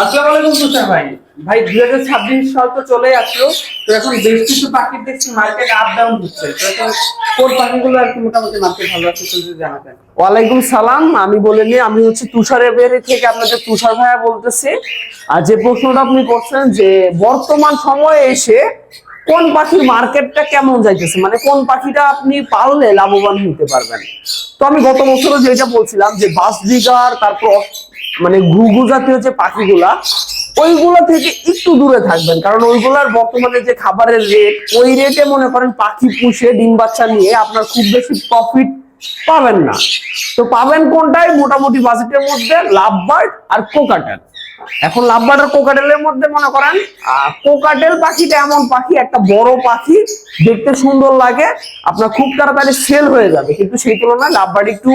আসসালামু আলাইকুম তুষার ভাই। ভাই 2026 সাল তো চলে আসলো, তো এখন বেশ কিছু পাখির দেখছি মার্কেট আপ ডাউন হচ্ছে, তো এখন কোন পাখিগুলো আর কি মোটামুটি মার্কেট ভালো আছে একটু যদি জানাতেন। ওয়ালাইকুম সালাম। আমি বলিনি, আমি হচ্ছে তুষার এবারে থেকে আপনাদের তুষার ভাইয়া বলতেছি। আর যে প্রশ্নটা আপনি করছেন যে বর্তমান সময়ে এসে কোন পাখির মার্কেটটা কেমন যাইতেছে, মানে কোন পাখিটা আপনি পাললে লাভবান হতে পারবেন। তো আমি গত বছরও যেটা বলছিলাম যে বাসডিগার, তারপর মানে ঘুঘু জাতীয় যে পাখিগুলা, ওইগুলা থেকে একটু দূরে থাকবেন, কারণ ওইগুলার বর্তমানে যে খাবারের রেট, ওই রেটে মনে করেন পাখি পুষে ডিম বাচ্চা নিয়ে আপনার খুব বেশি প্রফিট পাবেন না। তো পাবেন কোনটাই মোটামুটি বাজেটের মধ্যে, লাভবার্ড আর কোকাটেল। এখন লাভবার্ড আর কোকাটেলের মধ্যে মনে করেন কোকাটেল পাখিটা এমন পাখি, একটা বড় পাখি, দেখতে সুন্দর লাগে, আপনার খুব তাড়াতাড়ি সেল হয়ে যাবে, কিন্তু সেই তুলনায় লাভবার্ড একটু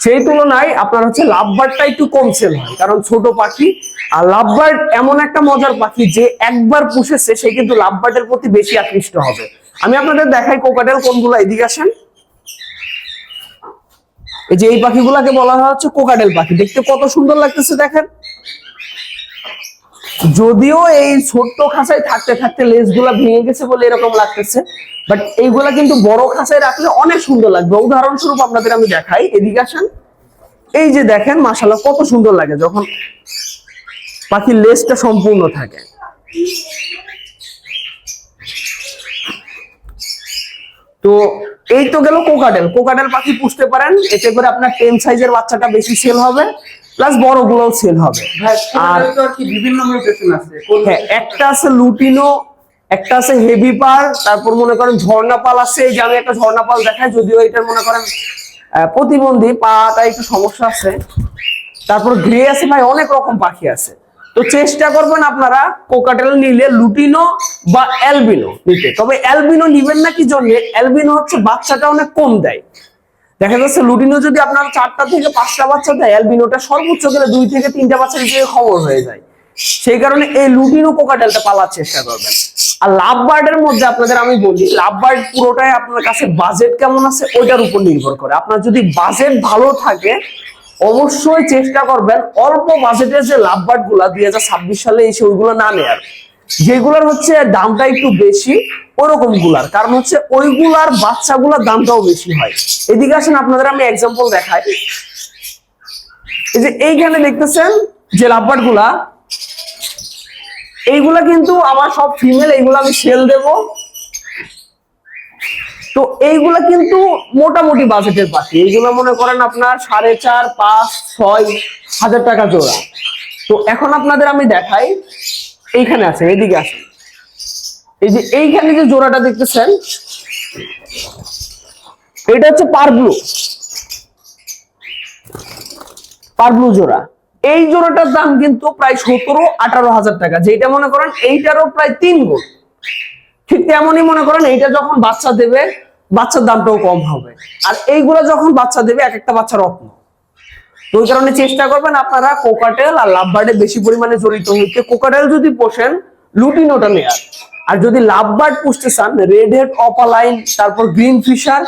সেই তুলনায় আপনার হচ্ছে লাভবার্ডটা একটু কম সেল হয়, কারণ ছোট পাখি। আর লাভবার্ড এমন একটা মজার পাখি যে একবার পুষেছে সে কিন্তু লাভবার্ডের প্রতি বেশি আকৃষ্ট হবে। আমি আপনাদের দেখাই কোকাটেল কোনগুলো, এদিকে আসেন। এই যে এই পাখিগুলাকে বলা হয় হচ্ছে কোকাটেল পাখি, দেখতে কত সুন্দর লাগতেছে দেখেন। যদিও এই ছোট্ট খাঁচায় থাকতে থাকতে লেজগুলা ভেঙে গেছে বলে এরকম লাগতেছে, বাট এইগুলা কিন্তু বড় খাঁচায় রাখলে অনেক সুন্দর লাগবে। উদাহরণস্বরূপ আপনাদের আমি দেখাই, এদিকে আসেন। এই যে দেখেন মাশাআল্লাহ কত সুন্দর লাগে যখন পাখির লেজটা সম্পূর্ণ থাকে। তো এই তো গেল কোকাটেল। কোকাটেল পাখি পুষতে পারেন, এতে করে আপনার 10 সাইজের বাচ্চাটা বেশি সেল হবে, প্লাস বড়গুলোও সেল হবে। আর তো আর কি বিভিন্ন মিউটেশন আছে, হ্যাঁ, একটা আছে লুটিনো, একটা আছে হেভি পার, তারপর মনে করেন ঝর্ণাপাল আছে। এই যে আমি একটা ঝর্ণাপাল দেখাই, যদিও এটার মনে করেন প্রতিবন্ধী, পাটা একটু সমস্যা আছে। তারপর গ্রে আছে, ভাই অনেক রকম পাখি আছে। তো চেষ্টা করবেন আপনারা কোকাটেল নিলে লুটিনো বা অ্যালবিনো নিতে। তবে অ্যালবিনো নিবেন না কি জন্য, অ্যালবিনো হচ্ছে বাচ্চাটা অনেক কম দেয়। দেখা যাচ্ছে লুটিনো যদি আপনার 4টা থেকে 5টা বাচ্চা দেয়, অ্যালবিনোটা সর্বোচ্চ গেলে 2 থেকে 3টা বাচ্চার দিকে খবর হয়ে যায়। সেই কারণে এই লুটিনো কোকাটেলটা পালার চেষ্টা করবেন। আর লাভবার্ডের মধ্যে আপনাদের আমি বলি, লাভবার্ড পুরোটাই আপনার কাছে বাজেট কেমন আছে ওইটার উপর নির্ভর করে। আপনার যদি বাজেট ভালো থাকে অবশ্যই চেষ্টা করবেন অল্প বাজেটের যে লাভবার্ড গুলা 2026 সালে এসে ওইগুলো না নেয়ার, যেগুলোর হচ্ছে দামটা একটু বেশি ওরকম গুলার, কারণ হচ্ছে ওইগুলার বাচ্চাগুলার দামটাও বেশি হয়। এদিকে আসেন আপনাদের আমি এক্সাম্পল দেখাই। এই যে এইখানে দেখতেছেন যে লাভবার্ড গুলা, এইগুলা কিন্তু আমার সব ফিমেল, এইগুলা আমি সেল দেব। তো এইগুলা কিন্তু মোটামুটি বাজেটের পাখি, এইগুলা মনে করেন আপনার 4.5, 5, 6 হাজার টাকা জোড়া। তো এখন আপনাদের আমি দেখাই, এইখানে আছে, এদিকে আসেন। এই যে এইখানে যে জোড়াটা দেখতেছেন, এটা হচ্ছে পারব্লু, পারব্লু জোড়া। এই জোড়াটার দাম কিন্তু প্রায় 17-18 হাজার টাকা, যেটা মনে করেন এইটারও প্রায় 3 গুণ। ঠিক তেমনই মনে করেন এইটা যখন বাচ্চা দেবে, বাচ্চার দামটাও কম হবে। আর এইগুলা যখন বাচ্চা দেবে, এক একটা বাচ্চা রত্ন। তো ওই কারণে চেষ্টা করবেন আপনারা কোকাটেল আর লাভবার্ডে বেশি পরিমাণে জড়িত হইতে। কোকাটেল যদি পোষেন, লুটিনোটা নেয়ার। আর যদি লাভবার্ড পুষতে চান, রেড হেড, অপালাইন, তারপর গ্রিন ফিশার,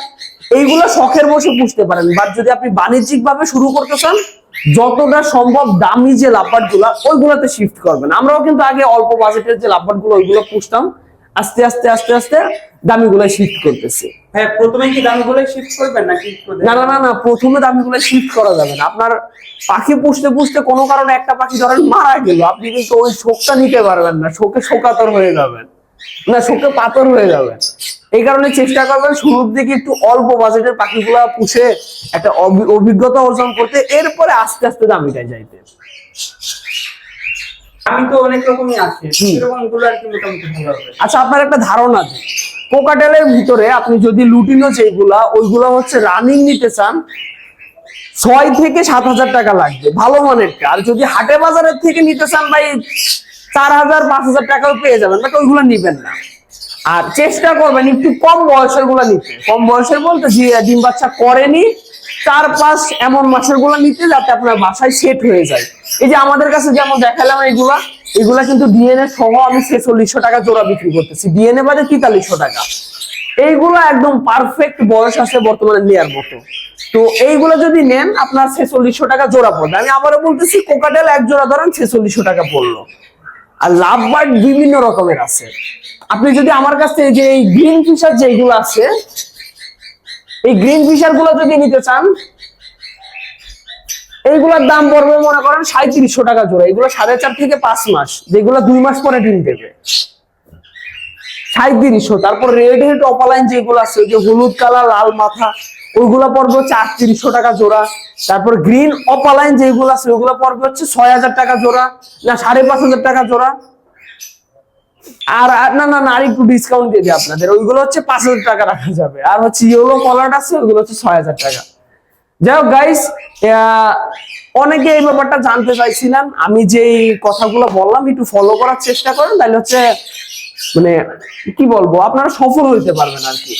এইগুলো শখের বসে পুষতে পারেন। বাট যদি আপনি বাণিজ্যিক ভাবে শুরু করতে চান, যতটা সম্ভব দামি যে লাভবার্ড গুলা ওইগুলোতে শিফট করবেন। আমরাও কিন্তু আগে অল্প বাজেটের যে লাভবার্ড গুলো ওইগুলো পুষতাম, আস্তে আস্তে আস্তে আস্তে দামি গুলো শিফট করতেছি। হ্যাঁ, প্রথমে কি দামগুলো শিফট করবেন নাকি? না না না না, প্রথমে দামিগুলো শিফট করা যাবে না। আপনার পাখি পুষতে পুষতে কোনো কারণে একটা পাখি ধরেন মারা গেল, আপনি কিন্তু ওই শোকটা নিতে পারবেন না, শোকে শোকাতর হয়ে যাবেন, না শোকে পাতর হয়ে যাবেন। এই কারণে চেষ্টা করবেন শুরুর দিকে একটু অল্প বাজেটের পাখিগুলা পুষে একটা অভিজ্ঞতা অর্জন করতে, এরপরে আস্তে আস্তে দামিটায় যাইতে। আমি তো অনেক রকমই আছে, এরকম গুলো আর কি মোটামুটি ভালো হবে। আচ্ছা, আপনার একটা ধারণা আছে কোকাটেলের ভিতরে আপনি যদি লুটিনো যেগুলা ওইগুলা হচ্ছে রানিং নিতে চান, 6 থেকে 7 হাজার টাকা লাগবে ভালো মানেরটা। আর যদি হাটে বাজারের থেকে নিতে চান ভাই 4,000, 5,000 টাকাও পেয়ে যাবেন, বাট ওইগুলো নিবেন না। আর চেষ্টা করবেন একটু কম বয়সের গুলা নিতে। কম বয়সের বলতে যে ডিম বাচ্চা করেনি, 4-5 এমন মাসের গুলা নিতে, যাতে আপনার বাসায় সেট হয়ে যায়। এই যে আমাদের কাছে যেমন দেখালাম এগুলা, এগুলা কিন্তু ডিএনএ সহ আমি 4600 টাকা জোড়া বিক্রি করতেছি, ডিএনএ বাদে 4300 টাকা। এইগুলা একদম পারফেক্ট বয়স আছে বর্তমানে নেয়ার মতো। তো এইগুলো যদি নেন আপনার 4600 টাকা জোড়া পড়বে। আমি আবারও বলতেছি, কোকাটেল এক জোড়া ধরেন 4600 টাকা পড়লো। আর লাভ বার্ড বিভিন্ন রকমের আছে। আপনি যদি আমার কাছ থেকে যে এই গ্রিন ফিশার যেগুলো আছে, এই গ্রিন ফিশার গুলো যদি নিতে চান, এইগুলোর দাম পড়বে মনে করেন 3700 টাকা জোড়া। এগুলো 4.5 থেকে 5 মাস, যেগুলো 2 মাস পরে ডিম দেবে, 3700। তারপর রেড হেড অপালাইন যেগুলো আছে, ওই যে হলুদ কালার লাল মাথা, ওইগুলো পড়বে হচ্ছে 3800 টাকা জোড়া। তারপর গ্রিন অপালাইন যেগুলো আছে ওইগুলো পড়বে হচ্ছে 6000 টাকা জোড়া, না 5500 টাকা জোড়া। আর না না না, আর একটু ডিসকাউন্ট দিয়ে দিই আপনাদের, ওইগুলো হচ্ছে 5000 টাকা রাখা যাবে। আর হচ্ছে ইয়েলো কলার আছে, ওইগুলো হচ্ছে 6000 টাকা। যাই হোক গাইস, অনেকে এই ব্যাপারটা জানতে চাইছিলেন, আমি যে কথাগুলো বললাম একটু ফলো করার চেষ্টা করেন, তাহলে হচ্ছে মানে কি বলবো, আপনারা সফল হইতে পারবেন আর কি।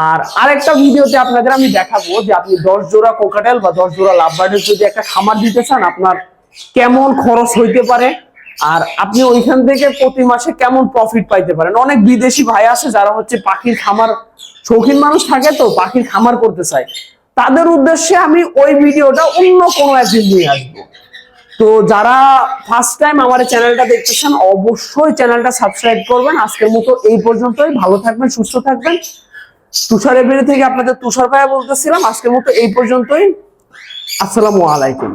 আর আরেকটা ভিডিওতে আপনাদের আমি দেখাবো যে আপনি 10 জোড়া কোকাটেল বা 10 জোড়া লাভবার্ডের যদি একটা খামার দিতে চান, আপনার কেমন খরচ হইতে পারে, আর আপনি ওইখান থেকে প্রতি মাসে কেমন প্রফিট পাইতে পারেন। অনেক বিদেশি ভাই আছে যারা হচ্ছে পাখির খামার, শৌখিন মানুষ থাকে তো পাখির খামার করতে চায়, তাদের উদ্দেশ্যে আমি ওই ভিডিওটা অন্য কোনো একদিন নিয়ে আসবো। তো যারা ফার্স্ট টাইম আমার চ্যানেলটা দেখতেছেন, অবশ্যই চ্যানেলটা সাবস্ক্রাইব করবেন। আজকের মতো এই পর্যন্তই। ভালো থাকবেন, সুস্থ থাকবেন। তুষার এভিরি থেকে আপনাদের তুষার ভাইয়া বলতেছিলাম। আজকের মতো এই পর্যন্তই। আসসালামু আলাইকুম।